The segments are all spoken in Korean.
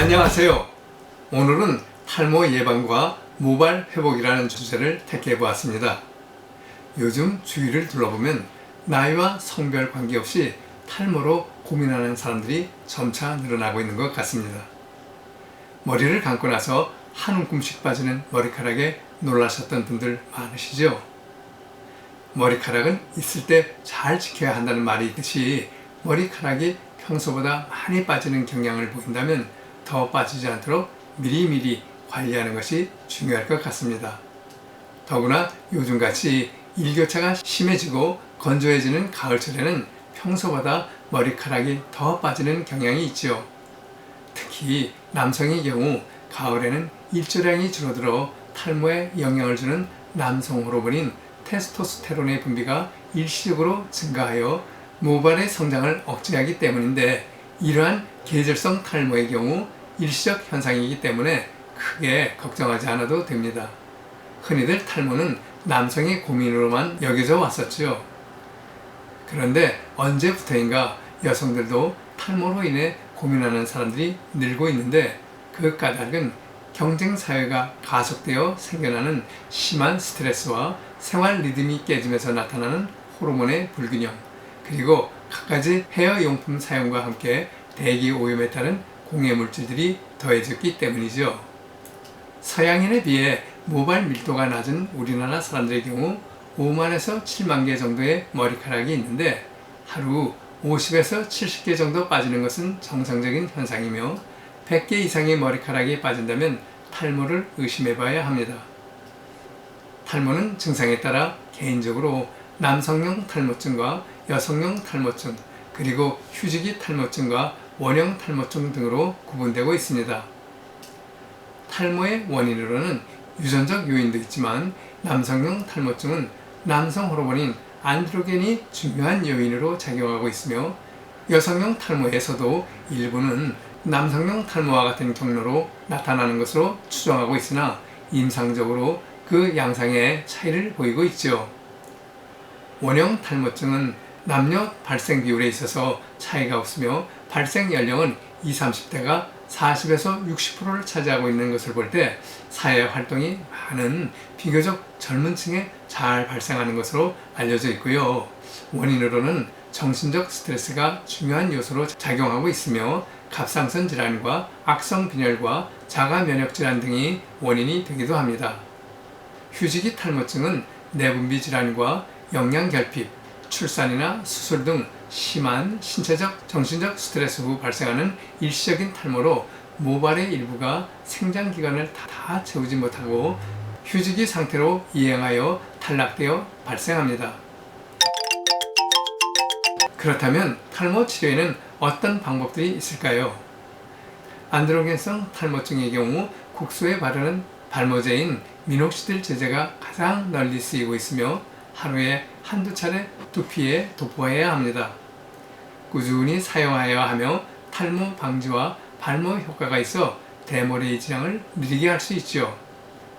안녕하세요. 오늘은 탈모 예방과 모발 회복이라는 주제를 택해 보았습니다. 요즘 주위를 둘러보면 나이와 성별 관계없이 탈모로 고민하는 사람들이 점차 늘어나고 있는 것 같습니다. 머리를 감고 나서 한 움큼씩 빠지는 머리카락에 놀라셨던 분들 많으시죠? 머리카락은 있을 때 잘 지켜야 한다는 말이 있듯이 머리카락이 평소보다 많이 빠지는 경향을 보인다면 더 빠지지 않도록 미리미리 관리하는 것이 중요할 것 같습니다. 더구나 요즘같이 일교차가 심해지고 건조해지는 가을철에는 평소보다 머리카락이 더 빠지는 경향이 있지요. 특히 남성의 경우 가을에는 일조량이 줄어들어 탈모에 영향을 주는 남성 호르몬인 테스토스테론의 분비가 일시적으로 증가하여 모발의 성장을 억제하기 때문인데, 이러한 계절성 탈모의 경우 일시적 현상이기 때문에 크게 걱정하지 않아도 됩니다. 흔히들 탈모는 남성의 고민으로만 여겨져 왔었지요. 그런데 언제부터인가 여성들도 탈모로 인해 고민하는 사람들이 늘고 있는데, 그 까닭은 경쟁사회가 가속되어 생겨나는 심한 스트레스와 생활 리듬이 깨지면서 나타나는 호르몬의 불균형, 그리고 갖가지 헤어용품 사용과 함께 대기 오염에 따른 공해 물질들이 더해졌기 때문이죠. 서양인에 비해 모발 밀도가 낮은 우리나라 사람들의 경우 5만에서 7만 개 정도의 머리카락이 있는데, 하루 50에서 70개 정도 빠지는 것은 정상적인 현상이며 100개 이상의 머리카락이 빠진다면 탈모를 의심해 봐야 합니다. 탈모는 증상에 따라 개인적으로 남성용 탈모증과 여성용 탈모증, 그리고 휴지기 탈모증과 원형 탈모증 등으로 구분되고 있습니다. 탈모의 원인으로는 유전적 요인도 있지만 남성용 탈모증은 남성 호르몬인 안드로겐이 중요한 요인으로 작용하고 있으며, 여성용 탈모에서도 일부는 남성용 탈모와 같은 경로로 나타나는 것으로 추정하고 있으나 임상적으로 그 양상의 차이를 보이고 있죠. 원형 탈모증은 남녀 발생 비율에 있어서 차이가 없으며 발생 연령은 20, 30대가 40에서 60%를 차지하고 있는 것을 볼 때 사회 활동이 많은 비교적 젊은 층에 잘 발생하는 것으로 알려져 있고요. 원인으로는 정신적 스트레스가 중요한 요소로 작용하고 있으며 갑상선 질환과 악성 빈혈과 자가 면역 질환 등이 원인이 되기도 합니다. 휴지기 탈모증은 내분비 질환과 영양 결핍, 출산이나 수술 등 심한 신체적, 정신적 스트레스 후 발생하는 일시적인 탈모로 모발의 일부가 생장 기간을 다 채우지 못하고 휴지기 상태로 이행하여 탈락되어 발생합니다. 그렇다면 탈모 치료에는 어떤 방법들이 있을까요? 안드로겐성 탈모증의 경우 국소에 바르는 발모제인 미녹시딜 제제가 가장 널리 쓰이고 있으며 하루에 한두 차례 두피에 도포해야 합니다. 꾸준히 사용하여야 하며 탈모 방지와 발모 효과가 있어 대머리의 질량을 느리게 할 수 있죠.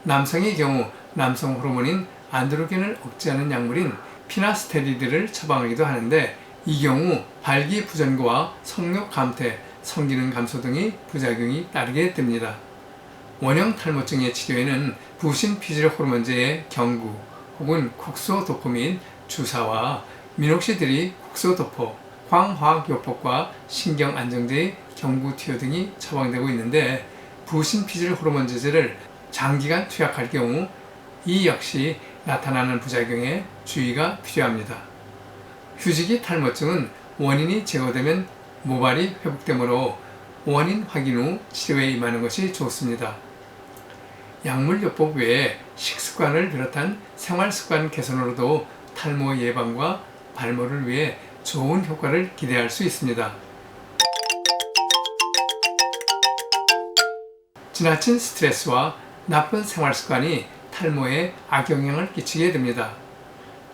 남성의 경우 남성 호르몬인 안드로겐을 억제하는 약물인 피나스테리드를 처방하기도 하는데, 이 경우 발기부전거와 성욕 감퇴, 성기능 감소 등의 부작용이 따르게 됩니다. 원형 탈모증의 치료에는 부신 피질 호르몬제의 경구 혹은 국소도포 및 주사와 미녹시딜이 국소도포, 광화학요법과 신경안정제의 경구티오 등이 처방되고 있는데, 부신 피질 호르몬 제제를 장기간 투약할 경우 이 역시 나타나는 부작용에 주의가 필요합니다. 휴지기 탈모증은 원인이 제거되면 모발이 회복되므로 원인 확인 후 치료에 임하는 것이 좋습니다. 약물요법 외에 식습관을 비롯한 생활습관 개선으로도 탈모 예방과 발모를 위해 좋은 효과를 기대할 수 있습니다. 지나친 스트레스와 나쁜 생활습관이 탈모에 악영향을 끼치게 됩니다.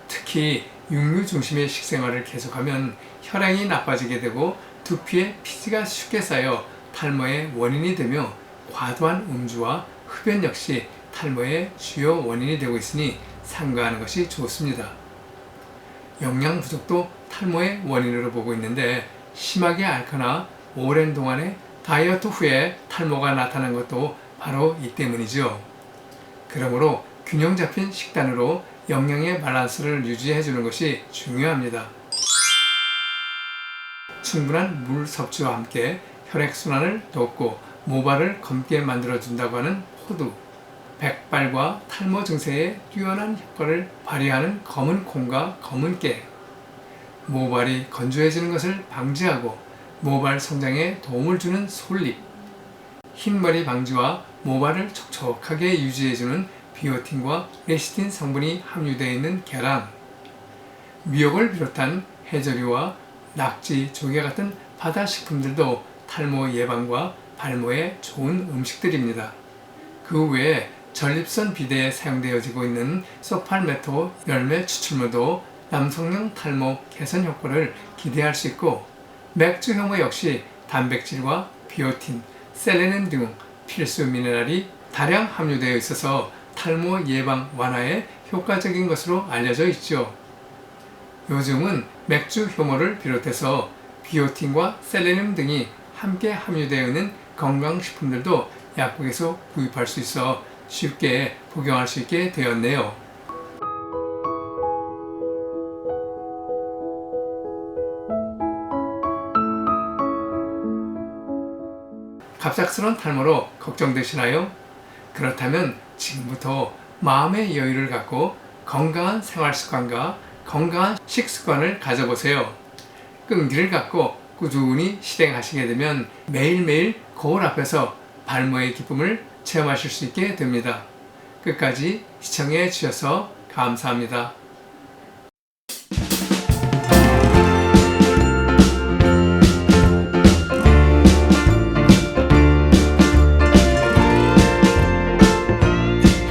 특히 육류 중심의 식생활을 계속하면 혈행이 나빠지게 되고 두피에 피지가 쉽게 쌓여 탈모의 원인이 되며, 과도한 음주와 흡연 역시 탈모의 주요 원인이 되고 있으니 삼가하는 것이 좋습니다. 영양 부족도 탈모의 원인으로 보고 있는데, 심하게 앓거나 오랜 동안의 다이어트 후에 탈모가 나타난 것도 바로 이 때문이죠. 그러므로 균형 잡힌 식단으로 영양의 밸런스를 유지해 주는 것이 중요합니다. 충분한 물 섭취와 함께 혈액순환을 돕고 모발을 검게 만들어준다고 하는 호두, 백발과 탈모 증세에 뛰어난 효과를 발휘하는 검은 콩과 검은 깨, 모발이 건조해지는 것을 방지하고 모발 성장에 도움을 주는 솔잎, 흰머리 방지와 모발을 촉촉하게 유지해주는 비오틴과 레시틴 성분이 함유되어 있는 계란, 미역을 비롯한 해조류와 낙지, 조개 같은 바다 식품들도 탈모 예방과 발모에 좋은 음식들입니다. 그 외에 전립선 비대에 사용되어지고 있는 소팔메토 열매 추출물도 남성용 탈모 개선 효과를 기대할 수 있고, 맥주 효모 역시 단백질과 비오틴, 셀레늄 등 필수 미네랄이 다량 함유되어 있어서 탈모 예방 완화에 효과적인 것으로 알려져 있죠. 요즘은 맥주 효모를 비롯해서 비오틴과 셀레늄 등이 함께 함유되어 있는 건강식품들도 약국에서 구입할 수 있어 쉽게 복용할 수 있게 되었네요. 갑작스러운 탈모로 걱정되시나요? 그렇다면 지금부터 마음의 여유를 갖고 건강한 생활습관과 건강한 식습관을 가져보세요. 끈기를 갖고 꾸준히 실행하시게 되면 매일매일 거울 앞에서 발모의 기쁨을 체험하실 수 있게 됩니다. 끝까지 시청해 주셔서 감사합니다.